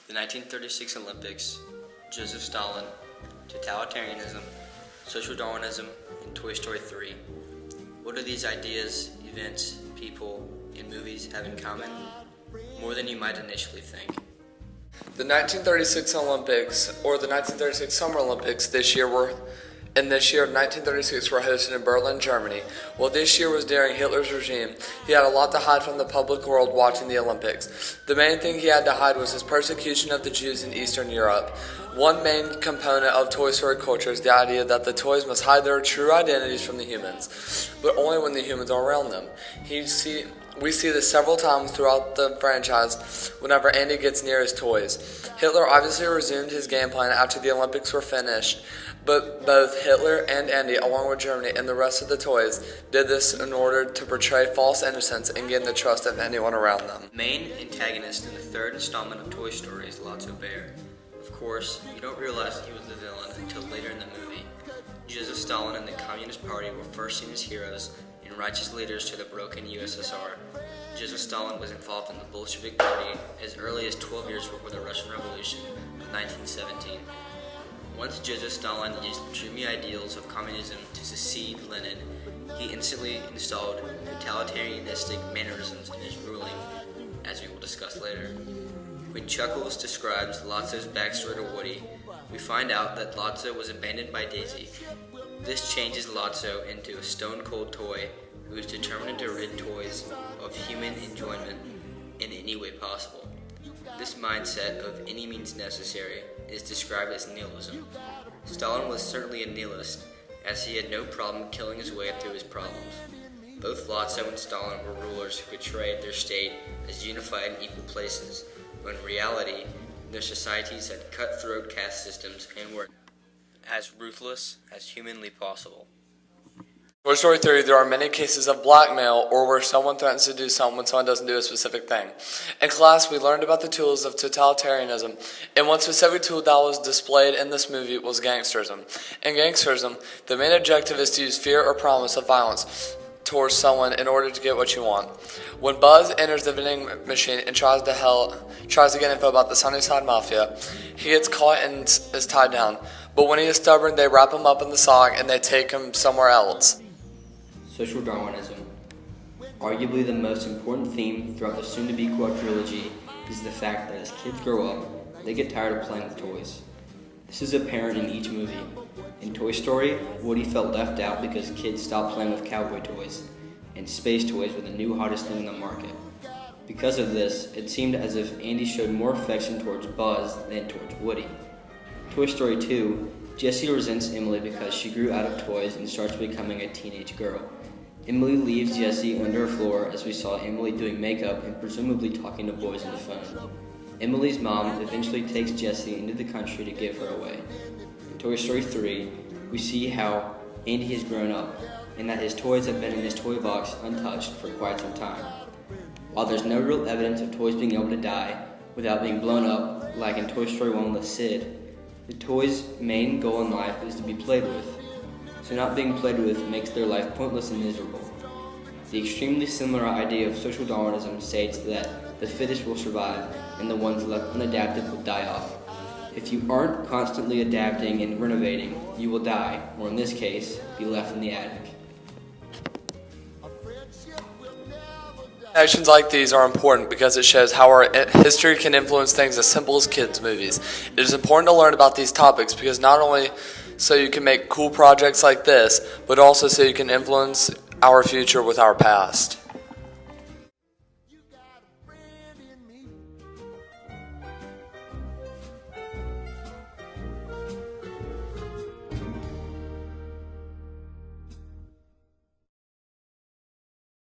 The 1936 Olympics, Joseph Stalin, totalitarianism, social Darwinism, and Toy Story 3. What do these ideas, events, people, and movies have in common? More than you might initially think. The 1936 Olympics, or the 1936 Summer Olympics this year of 1936 were hosted in Berlin, Germany. While this year was during Hitler's regime, he had a lot to hide from the public world watching the Olympics. The main thing he had to hide was his persecution of the Jews in Eastern Europe. One main component of Toy Story culture is the idea that the toys must hide their true identities from the humans, but only when the humans are around them. We see this several times throughout the franchise whenever Andy gets near his toys. Hitler obviously resumed his game plan after the Olympics were finished, but both Hitler and Andy, along with Germany and the rest of the toys, did this in order to portray false innocence and gain the trust of anyone around them. The main antagonist in the third installment of Toy Story is Lotso Bear. Of course, you don't realize he was the villain until later in the movie. Joseph Stalin and the Communist Party were first seen as heroes and righteous leaders to the broken USSR. Joseph Stalin was involved in the Bolshevik Party as early as 12 years before the Russian Revolution of 1917. Once Joseph Stalin used the dreamy ideals of communism to succeed Lenin, he instantly installed totalitarianistic mannerisms in his ruling, as we will discuss later. When Chuckles describes Lotso's backstory to Woody, we find out that Lotso was abandoned by Daisy. This changes Lotso into a stone-cold toy who is determined to rid toys of human enjoyment in any way possible. This mindset of any means necessary is described as nihilism. Stalin was certainly a nihilist, as he had no problem killing his way through his problems. Both Lotso and Stalin were rulers who portrayed their state as unified and equal places, when in reality, their societies had cutthroat caste systems and were as ruthless as humanly possible. Toy Story 3, there are many cases of blackmail or where someone threatens to do something when someone doesn't do a specific thing. In class, we learned about the tools of totalitarianism, and one specific tool that was displayed in this movie was gangsterism. In gangsterism, the main objective is to use fear or promise of violence towards someone in order to get what you want. When Buzz enters the vending machine and tries to get info about the Sunnyside Mafia, he gets caught and is tied down. But when he is stubborn, they wrap him up in the sock and they take him somewhere else. Social Darwinism. Arguably the most important theme throughout the soon-to-be quadrilogy is the fact that as kids grow up, they get tired of playing with toys. This is apparent in each movie. In Toy Story, Woody felt left out because kids stopped playing with cowboy toys, and space toys were the new hottest thing in the market. Because of this, it seemed as if Andy showed more affection towards Buzz than towards Woody. Toy Story 2, Jessie resents Emily because she grew out of toys and starts becoming a teenage girl. Emily leaves Jessie under a floor as we saw Emily doing makeup and presumably talking to boys on the phone. Emily's mom eventually takes Jessie into the country to give her away. In Toy Story 3, we see how Andy has grown up and that his toys have been in his toy box untouched for quite some time. While there's no real evidence of toys being able to die without being blown up, like in Toy Story 1 with Sid, the toys' main goal in life is to be played with. So not being played with makes their life pointless and miserable. The extremely similar idea of social Darwinism states that the fittest will survive and the ones left unadapted will die off. If you aren't constantly adapting and renovating, you will die, or in this case, be left in the attic. Actions like these are important because it shows how our history can influence things as simple as kids' movies. It is important to learn about these topics because not only so you can make cool projects like this, but also so you can influence our future with our past.